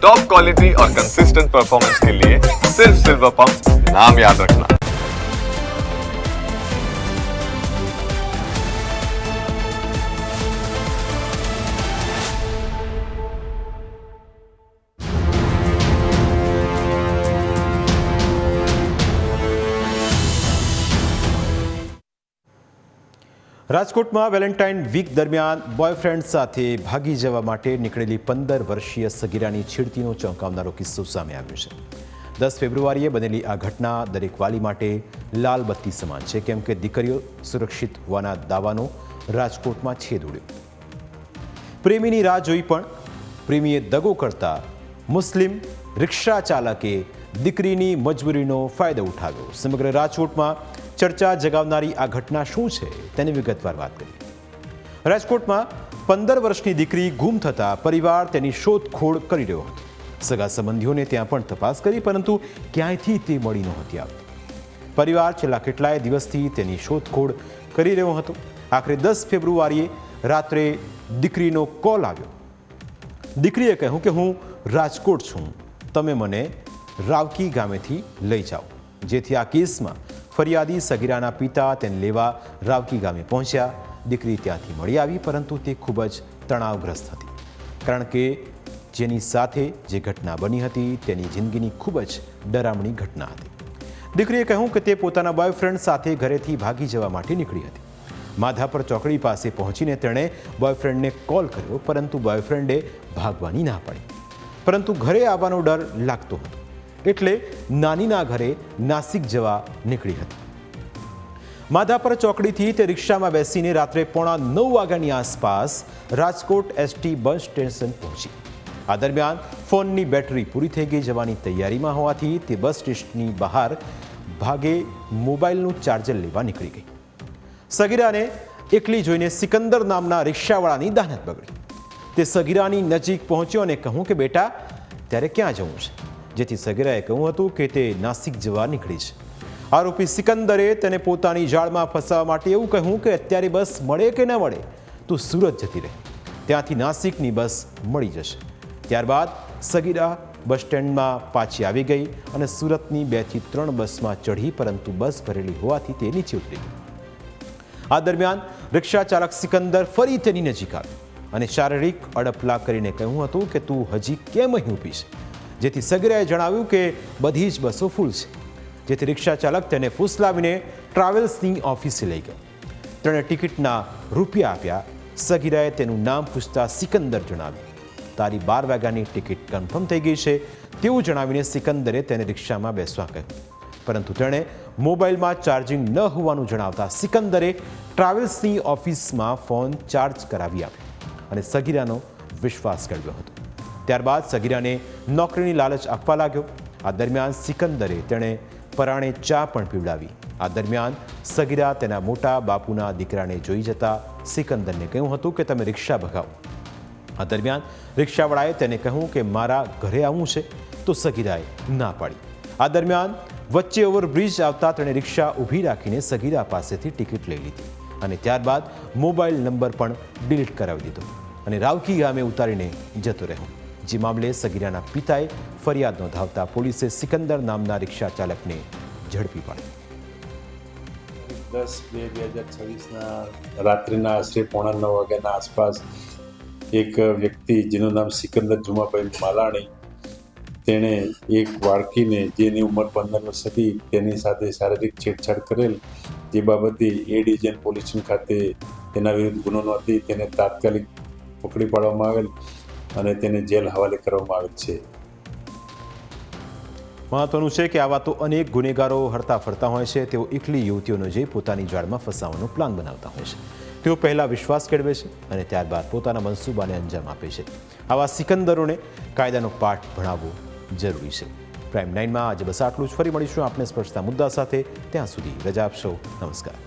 Top quality और consistent performance के लिए सिर्फ सिल्वर पंप नाम याद रखना। રાજકોટમાં વેલેન્ટાઇન વીક દરમિયાન બોયફ્રેન્ડ સાથે ભાગી જવા માટે નીકળેલી 15 વર્ષીય સગીરાની છેડતીનો ચોંકાવનારો કિસ્સો સામે આવ્યો છે. 10 ફેબ્રુઆરીએ બનેલી આ ઘટના દરેક વાલી માટે લાલ બત્તી સમાન છે, કેમ કે દીકરીઓ સુરક્ષિત હોવાના દાવાનો રાજકોટમાં છેદ ઉડ્યો. પ્રેમીની રાહ જોઈ પણ પ્રેમીએ દગો કરતા મુસ્લિમ રિક્ષા ચાલકે દીકરીની મજબૂરીનો ફાયદો ઉઠાવ્યો. સમગ્ર રાજકોટમાં ચર્ચા જગાવનારી આ ઘટના શું છે તેની વિગતવાર વાત કરીએ. રાજકોટમાં 15 વર્ષની દીકરી ગુમ થતા પરિવાર તેની શોધખોળ કરી રહ્યો હતો. સગા સંબંધીઓને ત્યાં પણ તપાસ કરી, પરંતુ ક્યાંયથી તે મળી નહોતી આવતી. પરિવાર છેલ્લા કેટલાય દિવસથી તેની શોધખોળ કરી રહ્યો હતો. આખરે 10 ફેબ્રુઆરીએ રાત્રે દીકરીનો કોલ આવ્યો. દીકરીએ કહ્યું કે હું રાજકોટ છું, તમે મને રાવકી ગામેથી લઈ જાઓ. જેથી આ કેસમાં ફરિયાદી સગીરાના પિતા તેને લેવા રાવકી ગામે પહોંચ્યા. દીકરી ત્યાંથી મળી આવી, પરંતુ તે ખૂબ જ તણાવગ્રસ્ત હતી, કારણ કે જેની સાથે જે ઘટના બની હતી તેની જિંદગીની ખૂબ જ ડરામણી ઘટના હતી. દીકરીએ કહ્યું કે તે પોતાના બોયફ્રેન્ડ સાથે ઘરેથી ભાગી જવા માટે નીકળી હતી. માધાપર ચોકડી પાસે પહોંચીને તેણે બોયફ્રેન્ડને કોલ કર્યો, પરંતુ બોયફ્રેન્ડે ભાગવાની ના પાડી. પરંતુ ઘરે આવવાનો ડર લાગતો હતો, એટલે નાનીના ઘરે નાસિક જવા નીકળી હતી. માધાપર ચોકડીથી તે રિક્ષામાં બેસીને રાત્રે 8:45 વાગ્યાની આસપાસ રાજકોટ એસટી બસ સ્ટેશન પહોંચી. આ દરમિયાન ફોનની બેટરી પૂરી થઈ ગઈ જવાની તૈયારીમાં હોવાથી તે બસ સ્ટેશનની બહાર ભાગે મોબાઈલનું ચાર્જર લેવા નીકળી ગઈ. સગીરાને એકલી જોઈને સિકંદર નામના રિક્ષાવાળાની દાનત બગડી. તે સગીરાની નજીક પહોંચ્યો અને કહ્યું કે બેટા, ત્યારે ક્યાં જવું છે? જેથી સગીરાએ કહ્યું હતું કે તે નાસિક જવા નીકળી છે. આરોપી સિકંદરે તેને પોતાની જાળમાં ફસાવવા માટે એવું કહ્યું કે અત્યારે બસ મળે કે ન મળે, તું સુરત જતી રહે, ત્યાંથી નાસિકની બસ મળી જશે. ત્યારબાદ સગીરા બસ સ્ટેન્ડમાં પાછી આવી ગઈ અને સુરતની 2 થી 3 બસમાં ચઢી, પરંતુ બસ ભરેલી હોવાથી તે નીચે ઉતરી ગઈ. આ દરમિયાન રિક્ષા ચાલક સિકંદર ફરી તેની નજીક આવ્યો અને શારીરિક અડપલા કરીને કહ્યું હતું કે તું હજી કેમ અહીં ઊભી છે? જેથી સગીરાએ જણાવ્યું કે બધી જ બસો ફૂલ છે. જેથી રિક્ષા ચાલક તેને ફૂસલાવીને ટ્રાવેલ્સની ઓફિસે લઈ ગયો. તેણે ટિકિટના રૂપિયા આપ્યા. સગીરાએ તેનું નામ પૂછતા સિકંદર જણાવ્યું, તારી 12 વાગ્યાની ટિકિટ કન્ફર્મ થઈ ગઈ છે તેવું જણાવીને સિકંદરે તેને રિક્ષામાં બેસવા કહ્યું. પરંતુ તેણે મોબાઈલમાં ચાર્જિંગ ન હોવાનું જણાવતા સિકંદરે ટ્રાવેલ્સની ઓફિસમાં ફોન ચાર્જ કરાવી આપ્યો અને સગીરાનો વિશ્વાસ મેળવ્યો હતો. ત્યારબાદ સગીરાને નોકરીની લાલચ આપવા લાગ્યો. આ દરમિયાન સિકંદરે તેણે પરાણે ચા પણ પીવડાવી. આ દરમિયાન સગીરા તેના મોટા બાપુના દીકરાને જોઈ જતા સિકંદરને કહ્યું હતું કે તમે રિક્ષા ભગાવો. આ દરમિયાન રિક્ષાવાળાએ તેને કહ્યું કે મારા ઘરે આવવું છે, તો સગીરાએ ના પાડી. આ દરમિયાન વચ્ચે ઓવરબ્રિજ આવતા તેણે રિક્ષા ઊભી રાખીને સગીરા પાસેથી ટિકિટ લઈ લીધી અને ત્યારબાદ મોબાઈલ નંબર પણ ડિલીટ કરાવી દીધો અને રાવકી ગામે ઉતારીને જતો રહ્યો. જે મામલે સગીરાના પિતાએ ફરિયાદ નોંધાવતા પોલીસે સિકંદર નામના રિક્ષા ચાલકને ઝડપી પાડ્યો. 10/2/2026 રાત્રિના આશરે 8:45 વાગ્યાના આસપાસ એક વ્યક્તિ જેનું નામ સિકંદર જુમાભાઈ માલાણી, તેણે એક બાળકીને જેની ઉંમર 15 વર્ષ હતી તેની સાથે શારીરિક છેડછાડ કરેલ, જે બાબતે એ ડિવિઝન પોલીસ સ્ટેશન ખાતે તેના વિરુદ્ધ ગુનો નોંધી તેને તાત્કાલિક પકડી પાડવામાં આવેલ અને તેને જેલ હવાલે કરવામાં આવેલ છે. મહત્વનું છે કે આવા તો અનેક ગુનેગારો હરતા ફરતા હોય છે. તેઓ એકલી યુવતીઓને જઈ પોતાની જાળમાં ફસાવવાનો પ્લાન બનાવતા હોય છે. તેઓ પહેલાં વિશ્વાસ કેળવે છે અને ત્યારબાદ પોતાના મનસૂબાને અંજામ આપે છે. આવા સિકંદરોને કાયદાનો પાઠ ભણાવવો જરૂરી છે. પ્રાઇમ 9માં આજે બસ આટલું જ. ફરી મળીશું આપણે સ્પર્શતા મુદ્દા સાથે. ત્યાં સુધી રજા આપશો. નમસ્કાર.